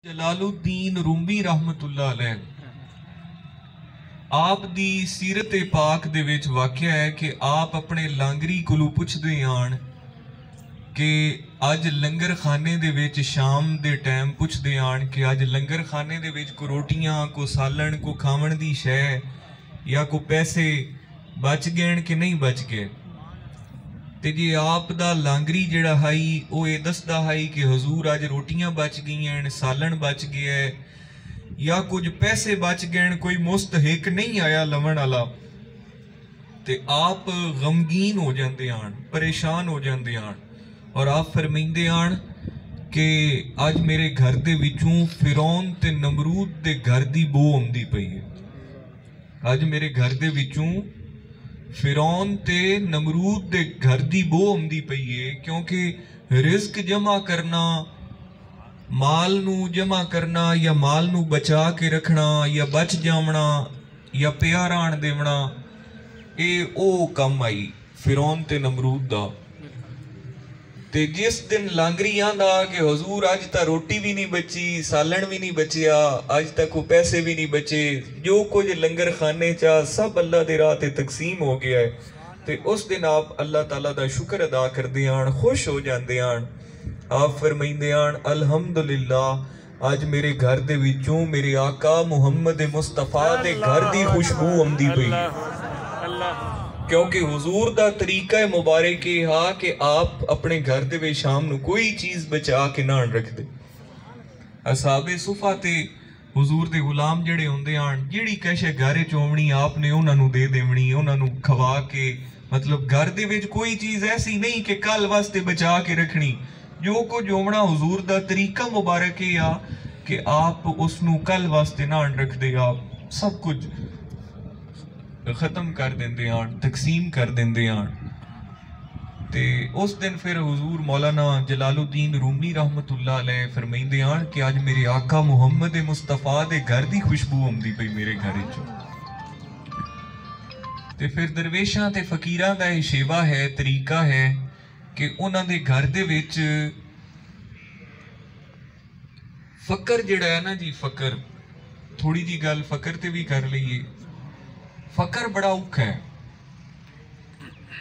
ਜਲਾਲੁਦੀਨ ਰੂਮੀ ਰਹਿਮਤੁल्लाह अलैह आप दी सीरत पाक दे विच वाक़या है कि आप अपने लांगरी कोलों पुछदे आन कि अज लंगर खाने दे विच शाम दे टाइम पुछदे आन कि अज लंगर खाने दे विच को रोटियां को सालन को खावन दी शै या को पैसे बच गए कि नहीं बच गए। ते जे आप दा लांगरी जिहड़ा हाई वो ये दसदा हाई कि हजूर अज रोटियां बच गई सालन बच गया है या कुछ पैसे बच गए, कोई मुस्तहिक नहीं आया लवन वाला, ते आप गमगीन हो जाते आन, परेशान हो जाते आन और आप फरमाइंदे आन कि अज मेरे घर दे विचों फिरौन ते नमरूद दे घर दी बो आउंदी पई है। अज मेरे घर दे विचों फिरौन ते नमरूद दे घर दी बो आउंदी पई है, क्योंकि रिस्क जमा करना, माल नू जमा करना या माल नू बचा के रखना या बच जावना या पिया राण देवना, ये ओ कम आई फिरौन ते नमरूद दा। ते जिस दिन लांगरी आंदा कि हजूर अज तां रोटी भी नहीं बची, सालन भी नहीं बचिया, अज तक को पैसे भी नहीं बचे, जो कुछ लंगर खाने चा सब अल्लाह दे राह ते तकसीम हो गया है। ते उस दिन आप अल्लाह ताला दा शुक्र अदा करदे आन, खुश हो जांदे आन। आप फरमाइंदे आन अल्हम्दुलिल्लाह अज मेरे घर दे विचों मेरे आका मुहम्मद मुस्तफा दे घर दी खुशबू आउंदी पई, क्योंकि हुजूर दा तरीका मुबारक ये हा कि आप अपने घर दे विच शाम नू कोई चीज बचा के ना रखदे। असहाबे सुफा ते हुजूर दे गुलाम जिहड़े हुंदे आन, जिहड़ी कैशे घर च आउणी आपने उन्हां नू दे देवणी, उन्हां नू खवा के, मतलब घर दे विच कोई चीज ऐसी नहीं कि कल वास्ते बचा के रखनी, जो कुछ होना हुजूर दा तरीका मुबारक है या कि आप उसनू कल वास्ते ना रखदे, आप सब कुछ खत्म कर देंदे आन, तकसीम कर देंदे आन। ते उस दिन फिर हुजूर मौलाना जलालुद्दीन रूमी रहमतुल्लाह अलैह फरमाइंदे आन कि आज मेरे आका मुहम्मद मुस्तफा दे घर दी खुशबू आउंदी पई मेरे घर च। ते फिर दरवेशां ते फकीरां दा ये शेवा है, तरीका है कि उन्हां दे घर दे विच फकर जिहड़ा है ना जी, फकर थोड़ी जी गल फकर ते भी कर लईए। फकर बड़ा औखा है,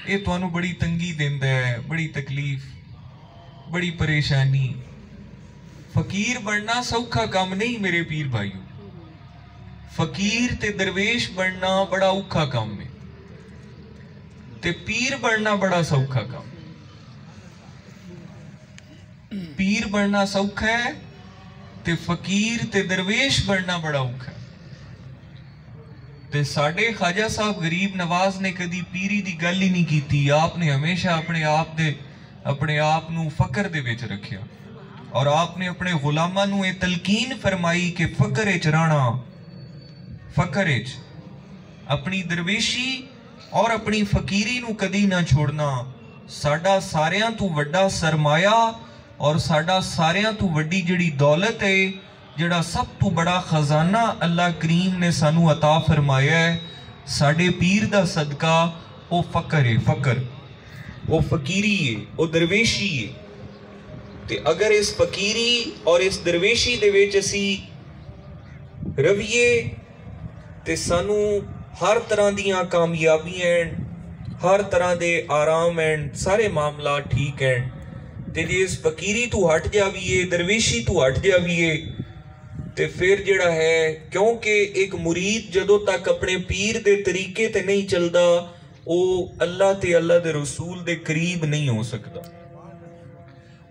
ये तुहानू बड़ी तंगी देंदा है, बड़ी तकलीफ, बड़ी परेशानी। फकीर बनना सौखा काम नहीं मेरे पीर भाईओ, फकीर ते दरवेश बनना बड़ा औखा काम है, ते पीर बनना बड़ा सौखा काम। पीर बनना सौखा है ते फकीर ते दरवेश बनना बड़ा औखा है। ते साडे ख्वाजा साहब गरीब नवाज ने कदी पीरी दी गल ही नहीं कीती, आपने हमेशा अपने आप नू फकर दे विच रखिया और आपने अपने गुलामां नू ये तलकीन फरमाई कि फकर विच रहना, फकर विच अपनी दरवेशी और अपनी फकीरी नू कदी ना छोड़ना। साडा सारियां तू वड्डा सरमाया और साडा सारियां तू वड्डी जिहड़ी दौलत है, जिहड़ा सब तो बड़ा खजाना अल्लाह करीम ने सानू अता फरमाया है, साडे पीर दा सदका वो फकर है, फकर वो फकीरी है, वो दरवेशी है। ते अगर इस फकीरी और इस दरवेशी दे विच असी रविए ते सानू हर तरह दियां कामयाबियां हैं, हर तरह दे आराम हैं, सारे मामला ठीक हैं। ते जे इस फकीरी तू हट जावीए, दरवेशी तू हट जावीए, ते फिर जिहड़ा है, क्योंकि एक मुरीद जदों तक अपने पीर दे तरीके ते नहीं चलदा, वो अल्लाह ते अल्लाह दे रसूल दे करीब नहीं हो सकदा।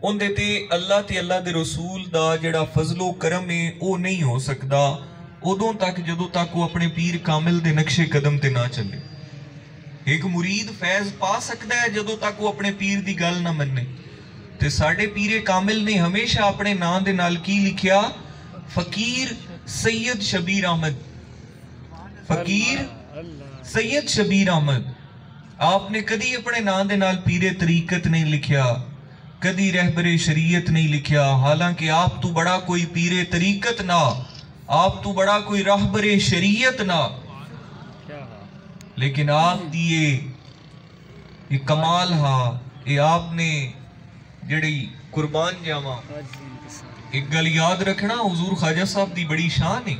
उहदे ते अल्लाह ते अल्लाह दे रसूल दा जिहड़ा फजलो करम है वो नहीं हो सकदा उदों तक जदों तक वो अपने पीर कामिल दे नक्शे कदम ते ना चले। एक मुरीद फैज पा सकदा है जदों तक वो अपने पीर दी गल ना मन्ने। ते साडे पीरे कामिल ने हमेशा अपने नां दे नाल की लिखिया, फकीर सैयद शबीर अहमद, फकीर सैयद शबीर अहमद। आपने कदी अपने नाम दे नाल पीरे तरीकत नहीं लिखिया, कदी रहबरे शरीयत नहीं लिखिया, हालांकि आप तो बड़ा कोई पीरे तरीकत ना, आप तो बड़ा कोई रहबरे शरीयत ना, लेकिन आप दिए ये कमाल हा, ये आपने जड़ी कुर्बान जावा ایک گل یاد رکھنا، حضور خواجہ صاحب دی بڑی شان ہے،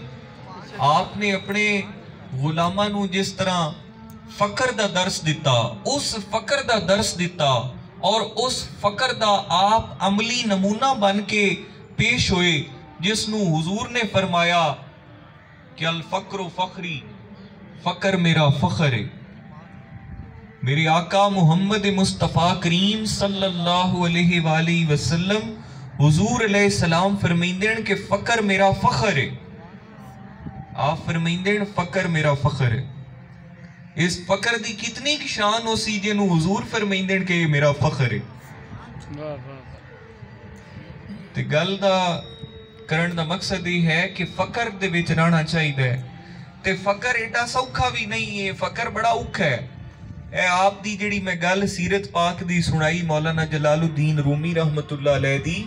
آپ نے اپنے غلاماں نو جس طرح فقر دا درس دیتا، اس فقر دا درس دیتا اور اس فقر دا آپ عملی نمونہ بن کے پیش ہوئے، جس نو حضور نے فرمایا کہ الفقر فخری، فقر میرا فخر ہے۔ میرے آقا محمد مصطفیٰ کریم صلی اللہ علیہ وآلہ وسلم حضور علیہ السلام فرمیندین کہ فقر میرا فخر ہے۔ آپ فرمیندین فقر میرا فخر ہے۔ اس فقر دی کتنی کی شان ہو سی جنہوں حضور فرمیندین کہ یہ میرا فخر ہے۔ تے گل دا کرن دا مقصد ہی ہے کہ فقر دے وچ رہنا چاہیے دے، تے فقر ایڈا سوکھا بھی نہیں ہے، فقر بڑا اوکھا ہے۔ اے آپ دی جڑی میں گل سیرت پاک دی سنائی مولانا جلال الدین رومی رحمت اللہ علیہ دی،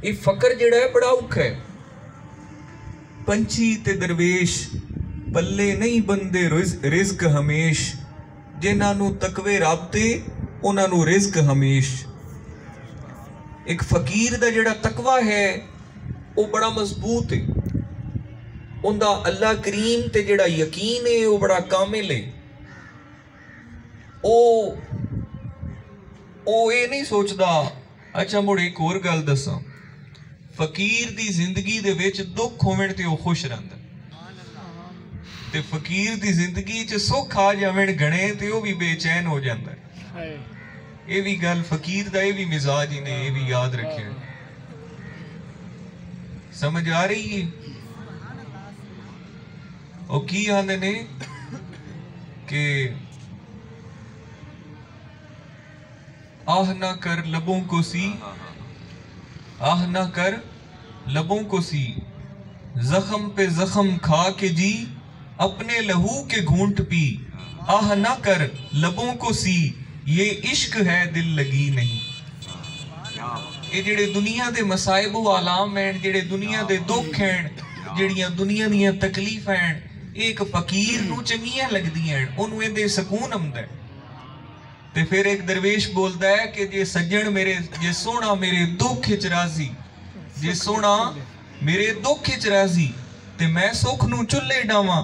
یہ فقر جڑا ہے بڑا اوکھا ہے۔ پنچھی تے درویش پلے نہیں بندے رزق ہمیش، جنہاں نو تقوی رب تے انہاں نو رزق ہمیش۔ ایک فقیر دا جڑا تقوی ہے وہ بڑا مضبوط ہے، ان دا اللہ کریم تے جڑا یقین ہے وہ بڑا کامل ہے۔ او اے نہیں سوچدا اچھا مڑ ایک اور گل دساں، فقیر دی زندگی دے وچ دکھ ہوویں تے او خوش رہندا، تے فقیر دی زندگی چ سکھ آ جاویں گھنے تے او بھی بے چین ہو جاندا ہے۔ اے بھی گل فقیر دا اے بھی مزاج ہی نے، اے بھی یاد رکھے۔ سمجھ آ رہی ہے؟ او کی آندے نے کہ آہ نہ کر لبوں کو سی، آہ نہ کر لبوں کو سی، زخم پہ زخم کھا کے جی اپنے لہو کے گھونٹ پی، آہ نہ کر لبوں کو سی، یہ عشق ہے دل لگی نہیں۔ یہ جڑے دنیا دے مسائب و آلام ہیں، جڑے دنیا دے دکھ ہیں، جڑیاں دنیا دیاں تکلیف ہیں، ایک فقیر نو چنگیاں لگ دی ہیں، انہوں دے سکون آمد ہے۔ تے پھر ایک درویش بولدا ہے کہ جے سجن میرے جے سونا میرے دکھ وچ راضی، جے سونا میرے دکھ وچ راضی تے میں سکھ نو چلے ڈاواں،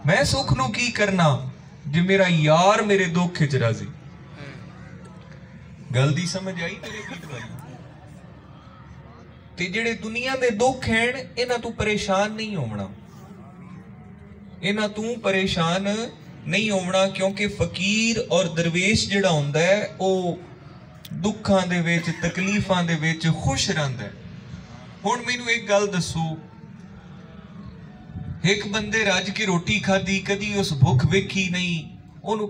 میں سکھ نو کی کرنا جے میرا یار میرے دکھ وچ راضی۔ گل دی سمجھ آئی میرے بیت بھائی؟ تے جڑے دنیا دے دکھ ہیں انہاں تو پریشان نہیں ہونا، انہاں تو پریشان نہیں ہونا، کیونکہ فقیر اور درویش جڑا ہوندا ہے او دکھاں دے وچ تکلیفاں دے وچ خوش رہندا ہے۔ ہن مینوں ایک گل دسو، ایک بندے رج کے روٹی کھادی، کدی اس بھوک ویکھی نہیں، انہوں